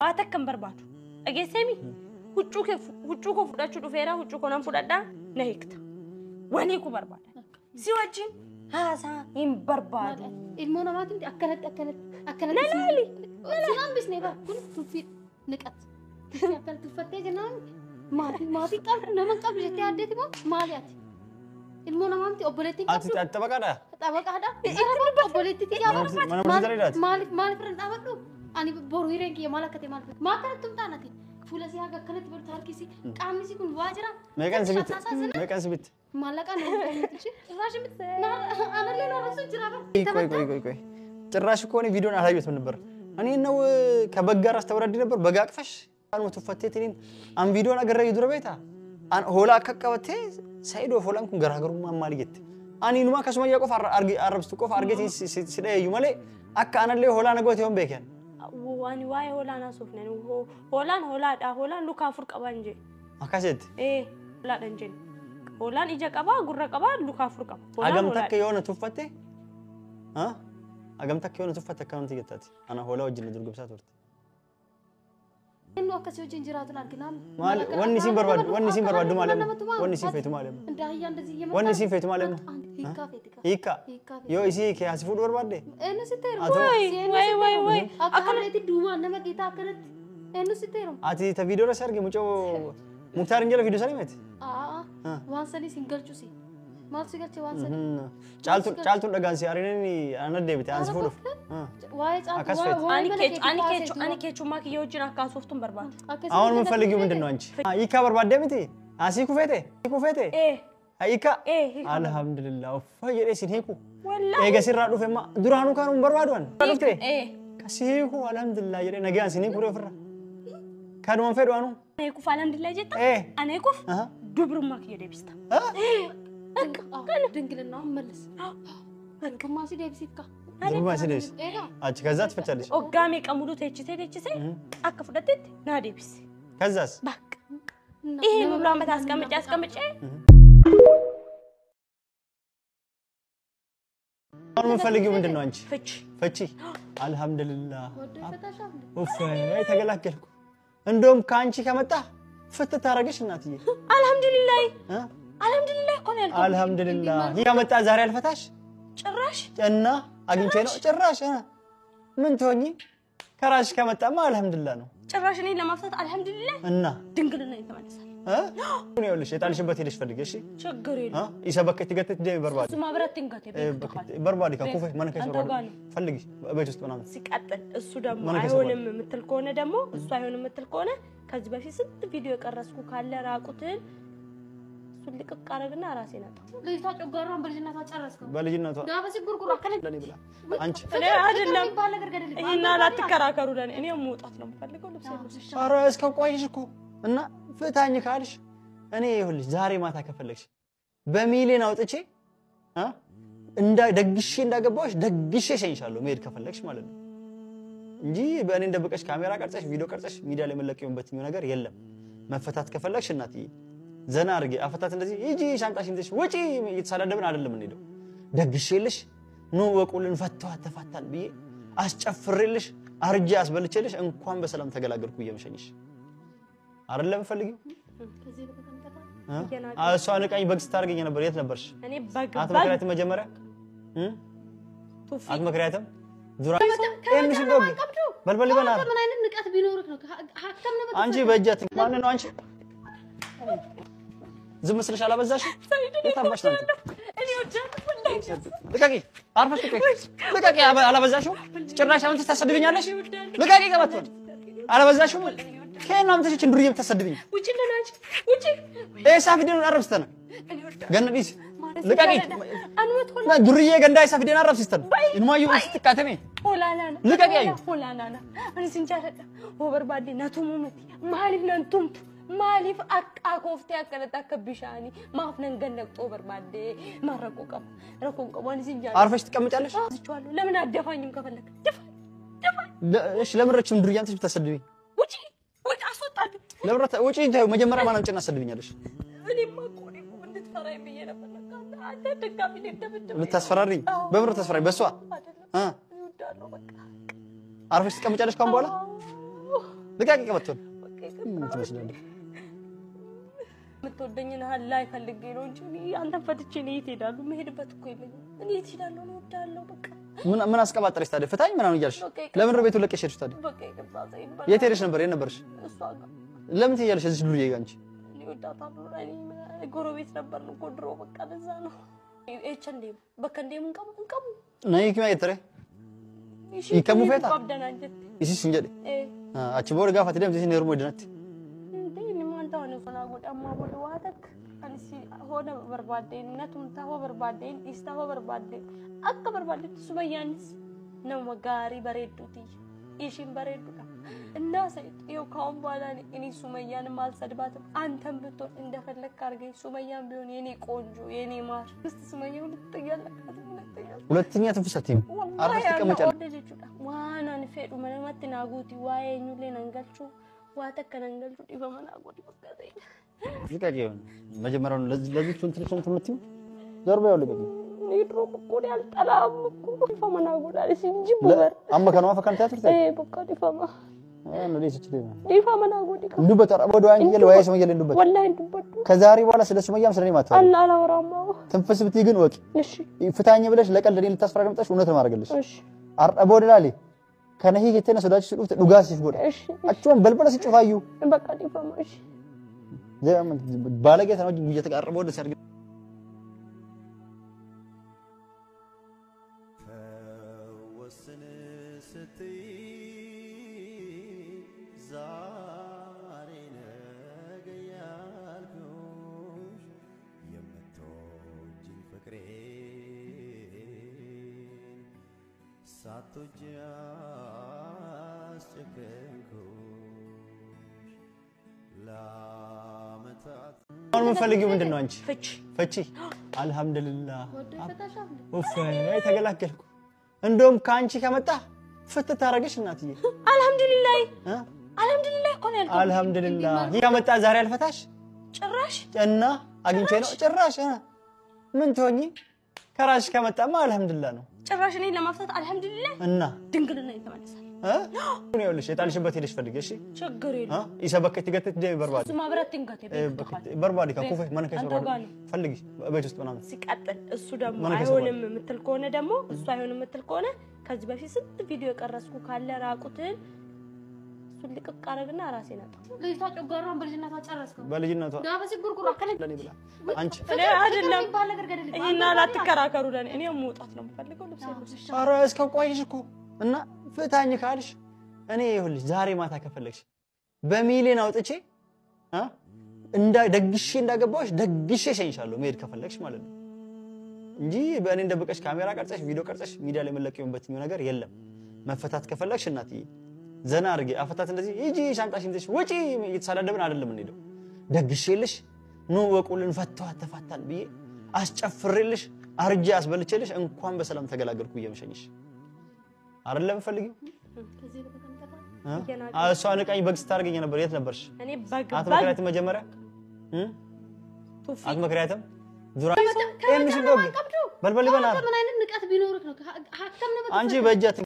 አተከም በርባቱ አገሰሚ ሁጩ ኮፍዳችሁ ዱፌራ ሁጩ ኮናን ፉዳዳ ነይክታ ወሊኩ በርባዳ ሲወጂን ሃሳ ይምበርባዱ ኢልሞና ማት እንዲ አከነት ለላሊ ሰላም ቢስኔ ባኩን ቱፊ ንቀት ያከል ተፈቴ ጀናን ማቲ ቃል ነመን ቃል ጀቴ አደት ሞ ማሊያት ኢልሞና ማምቲ ኦቦሌቲ አጥበቃዳ ኦቦሌቲ ያባ ማሊ ፍረንዳ ባዱ أنا بروح يرجع يمالك كتير مالك ما كانت تمتعنا تي فولا زي هذا كانت برتار كيسي كامي زي كل واجرا ما كان سبت مالك أنا راشي بت أنا اللي نورسو جرابا كوي تراش كوني فيديو على يوتيوب نبر أنا إنه كبجار استورد دي نبر بجاك فش أنا متفتتين أم فيديو أنا جرّي يدور بيتها أنا هولا كبته سيدو هولا ممكن جرّا ما مالجت أنا إنه ما كسمة يقف عرب استوقف أرجع سيدا يومالي أك أنا اللي هولا أنا قوتي يوم بيكن واني واي هولان اسوفنن هولان لو كافر قبانجي اكاسيت لا دنجن هولان اجا قبا غره قبا لو كافر قبا اغمتك يونه تفته ها اغمتك يونه تفته كانت يتاتي انا هولا وجن درغبسات ورت انو اكاسيو جنجراتون ارغنام مال وني سين برباد مالم وني سين فيتو مالم እንዳያ እንደዚህ ይመጣ وني سين فيتو مالم هيكا يو اسي كياس فود برباد انو ستير واي اكلتي دوما نما گيتا اكلت انو ستير اتي تفيديو رسرغ مچو مختار انجل فيديو سلامت وانسني سينجل چوسي مال سيگل چ وانسني چالتو دغان سي اريني انا ديبت انس فود واي اني كيچو ماك يوجنا كاسوفتن برباد አሁን ምን ፈልጊው ምንድነው አንቺ ይካ በርባደ ምቲ አሲ ኩፌቴ አይካ አልহামዱሊላህ ፈየሬ ሲኔኩ ኤገ ሲራ ዱፈማ ዱራኑ ካኑ በርባዷን ዱፍቴ ከሲኩ አልহামዱሊላህ የሬ ነገያን ሲኔኩ ረፍራ ካዱን ፈዷኑ እኔኩ አልহামዱሊላህ ጀታ እኔኩ ዱብሩማክ የደብስታ كان دنجلنا ملس كما سي ديبسيكا ما سيديس اج كذا تفتلش اوغامي قمودو ተችሰ አከፍደት ና ዴብስ ከዛስ ባክ ይሄ መብራን በታስቀምጬ አሁን ምን ፈልጊው ምንድነው አንቺ ፈቺ አልহামዱሊላህ ወፈይ ተገላገልኩ እንደውም ካንቺ ከመጣ ፍትት ታረገሽ እናትዬ አልহামዱሊላህ ኮነ ያልኩ አልহামዱሊላህ ይያመጣ ዛሬ አልፈታሽ ጭራሽ እና አግኝቼ ነው ጭራሽ ምን ትሆኚ ከራሽ ከመጣማ አልহামዱሊላህ ነው ጭራሽ እኔ ለማፍታት አልহামዱሊላህ እና ድንግልና ይተመለሳል ምን ይኸውልሽ የጣልሽበት ሄደሽ ፈልጊ እሺ ችግር የለም ይሰበከት ገተት ደይ በርባዲ እሱ ማብራት ትንገት በርባዲ ከኩፈ ማን ከሰራ ፈልጊ ቤት ውስጥ ምናምን ሲቀጥል እሱ ደግሞ አይሆንም የምትል ከሆነ ደግሞ እሱ አይሆንም የምትል ከሆነ ከዚህ በፊት ስንት ቪዲዮ የቀረስኩ ካለ ራቁትን ልቅቅ አረግና ራሴ ነጣ ልጅቷ ጮጋራን በልጅነቷ ጨረስከው በልጅነቷ ዳበሲ ጉርጉር አከለኝ ለኔ ብላ አንቺ እኔ አይደለም ባለ ነገር ገደልኝ እና ላትከራከሩ ለኔ እኔ መውጣት ነው የምፈልገው ልብስ ኧረ እስከ ቆይሽ እኮ እና ፍታኝ ካልሽ እኔ ይኸውልሽ ዛሬ ማታ ከፈለግሽ በሚሊዮን አውጥቼ ደግሼ እንዳገባሽ ደግሼ ሸኝሻለሁ መሄድ ከፈለግሽ ማለት ነው እንጂ በእኔ እንደበቀሽ ካሜራ ቀርጸሽ ቪዲዮ ቀርጸሽ ሚዲያ ላይ መለቀየውበት ነገር የለም መፈታት ከፈለግሽ እናትዬ ዘና አርጌ አፈታት እንደዚህ ይጂ ሻንጣሽ እንደዚህ ወጪ እየተሳዳደብን አይደለም እንሄደው ደግሼልሽ ኑ ወቁልን ተፋታን ብዬ አስጨፍሬልሽ አርጄ አስበልቼልሽ እንኳን በሰላም ተገላገልኩ እየመሸኝሽ አይደለም ፈልጊው እሷ ንቃኝ በግ ስታርገኝ ነበር የት ነበርሽ እኔ በግ አትመክሪያት መጀመሪያ አትመክሪያትም ዙራ እንሽ ዶግ በልበል በላ ምን አይነት ንቀት ቢኖርክ ነው ሀከም ነው አንቺ በእጃት ማን ነው አንቺ ዝም ስለሽ አላበዛሽ የታባሽ ነው እኔ ወጃት ልቀቂ አርፈሽ ልቀቂ አላበዛሽው ጭራሽ አሁን ተሰድብኛለሽ ልቀቂ ገባቷል አላበዛሽው ከና አምጥተሽ እንዱሪም ተሰድብኝ ውጪ ለናች ውጪ ሳፊደን አረብስተና ገነዲስ ልቀቂ አንወጥኩና ዱሪዬ ገንዳ ሳፊደን አረብስተና እንማዩ ስትቃተሜ ሆላላና ልቀቂ አዩ ሆላላና እኔ ሲንቻለታ ወበርባዲ ናቱሙት ማሊፍ ነንቱም ማሊፍ አቃቆፍቴ አከለታ ከብሻኒ ማፍነን ገነቅጦ በርባዴ ማረቆቀም ረቆቀም ሲንቻለ አርፈሽ ትቀመጫለሽ አዝቻለሁ ለምን አደፋኝም ከፈለክ ደፋ እሺ ለምረችም ዱሪያንትሽ ተሰድብኝ ውጪ አስወጣኝ ለምረት ውጪ መጀመሪያ ማን አንጨና ሰድብኛለሽ እኔማ ቆኔ እንድትፈራኝ ብዬ ነበር አንተ ደጋፊ እንደምትደብደብ ልታስፈራሪኝ በብር ተስፈራኝ በሷ ይወዳለው በቃ አርፈሽ ትቀመጫለሽ ካም በኋላ ልቃቂ ቀበቶን ትመስላለህ የምትወደኝን አላ ይፈልግ ነው እንጂ አንተን ፈትቼ ነው እሄዳለሁ መሄድበት እኮ የለኝም እኔ እሄዳለሁ ነው እወዳለሁ በቃ ምን አስቀባጥረሽ ታዲያ ፍታኝ ምናምን እያልሽ ለምን ነው ቤቱ ለቀሽ ሄድሽ ታዲያ በቃ ይቅርታ የት ሄደሽ ነበር የት ነበርሽ እሷ ጋር ለምን ትያለሽ እዚህ ዱርዬ ጋር አንቺ ይወዳታል እኔ ጎረቤት ነበር ነው ድሮ በቃ ለዛ ነው እቺ በቃ እንደምን ቀሙ ነይ ከማ ይተረ ይከሙ ፈታ ይሲስ እንጀ አቺ ቦር ጋር ፈትደም እዚህ ነርሞ ይድናት amma bodo watak anisi hoda barbaadeennatum taho barbaadeen istaho barbaadeen akka barbaadeen sumayyanis nama gaari bareedduti ishin bareedduudha እና ሰይው ካሁን በኋላ እኔ ሱመያን ማልሰድባትም አንተም ብትሆን እንደፈለክ አርገኝ ሱመያን ቢሆን የኔ ቆንጆ የኔ ማር እስቲ ሱመያን ሁለተኛ ትንፍሳትም አርፈሽ ተቀመጫለሽ ዋናን ፈዱ መለማት ናጉቲ ዋየኙ ለነንገልቹ ዋተከነንገልቹ ዲፈመና ጎዲ በቃዘይ ይቀየው መጀመሪያው ለዚህ እንትን ትምትዩ ዘርባ ያው ልቀቂ ይድሮ ቆዲ አልጠላም እኮ ዲፈመና ጎዳል ሲንጂ ቡበር አመከነዋ ፈካን ታትርተ በቃ ዲፈማ ነው ለዚህ ይችላል ዲፈመና ጎዲ ዱበት አረቦዶ አንገል ወይ ሰመየለ ዱበት ወላሂ ዱበት ከዛሬ በኋላ ስለ ሱመያም ስለኔ ማታ አላህ አላወራማው ትንፍስ ብትይ ግን ወቂ እሺ ፍታኝ ብለሽ ለቀልድ እኔ ልታስፈራግምጣሽ እውነት ነው ማድረግልሽ እሺ አረቦዶ ላሊ ከነሂ ከተነ ሰዳች ሲሉት ዱጋስ ሲጎዳ እሺ አጭውን በልበለ ሲጭፋዩ በቃ ዲፈማ እሺ ዘም ባለጌታ ነው እየተቃረበው ወደ ሲያርግ ወስን ስትይ ዛሬ ነገ ያልኩሽ የምትወጂኝ ፍቅሬን ሳትወጂ አስጨከንኩሽ ለዓመታት አሁን ምን ፈልጊው ምንድነው አንቺ ፍቺ አልহামዱሊላህ ወዶ ይፈታሻል ኡፍ ተገላገልኩ እንደውም ካንቺ ከመጣ ፍት ታረጋሽ እናትዬ አልহামዱሊላህ አልহামዱሊላህ እኮ ነው ያልኩት አልহামዱሊላህ ከመጣ ዛሬ አልፈታሽ ጭራሽ እና አግኝቼ ነው ጭራሽ ምን ትሆኚ ከራስሽ ከመጣማ አልহামዱሊላህ ነው ጭራሽ እኔ ለማፍታት አልহামዱሊላህ እና ድንግልና ይተመለሳል ምን ይኸውልሽ የጣልሽበት ሄደሽ ፈልጊ እሺ ችግር የለም ይሰበከት ትገት ደይ በርባዲ እሱ ማብራት ትንገት በርባዲ ካኩፈ ማነከሽ በርባዲ ፈልጊ ቤት ውስጥ ምናምን ሲቀጥል እሱ ደግሞ አይሆንም የምትል ከሆነ ደግሞ እሱ አይሆንም የምትል ከሆነ ከዚህ በፊት ስንት ቪዲዮ የቀረስኩ ካለ ራቁትን እሱ ልቅቅ አረግና ራሴ ነጣ ለይታ ጮጋራን በልጅነቷ ጨረስከው በልጅነቷ ዳበስ ጉርጉራ ለኔ ብላ አንቺ እኔ አይደለም ይሄና ላትከራከሩ ለኔ እኔ መውጣት ነው የምፈልገው ልብስ ነው ኧረ እስከ ቆይሽ እኮ እና ፍታኝ ካልሽ እኔ ይኸውልሽ ዛሬ ማታ ከፈለግሽ በሚሊዮን አውጥቼ ደግሼ እንዳገባሽ ደግሼ ሸኝሻለሁ መሄድ ከፈለግሽ ማለት ነው እንጂ በእኔ እንደበቀሽ ካሜራ ቀርጸሽ ቪዲዮ ቀርጸሽ ሚዲያ ላይ መለቀየውበት ነገር የለም መፈታት ከፈለግሽ እናትዬ ዘና አርጌ አፈታት እንደዚህ ሂጂ ሻንጣሽን ይዘሽ ወጪ እየተሳዳደብን አይደለም እንሄደው ደግሼልሽ ኑ ወቁልን ፈታው ተፋታን ብዬ አስጨፍሬልሽ አርጄ አስበልቼልሽ እንኳን በሰላም ተገላገልኩ እየመሸኝሽ አይደለም ፈልጊው ከዚህ በተንቀጣ እሷ ንቃኝ በግ ስታርገኝ ነበር የት ነበርሽ እኔ በግ አትመክሪያትም መጀመሪያ ቱፊ አትመክሪያትም ዙራ እምሽ ዶግ በልበል ይበና ምን አይነት ንቀት ቢኖርክ ነው ሀከም ነው አንቺ በእጃት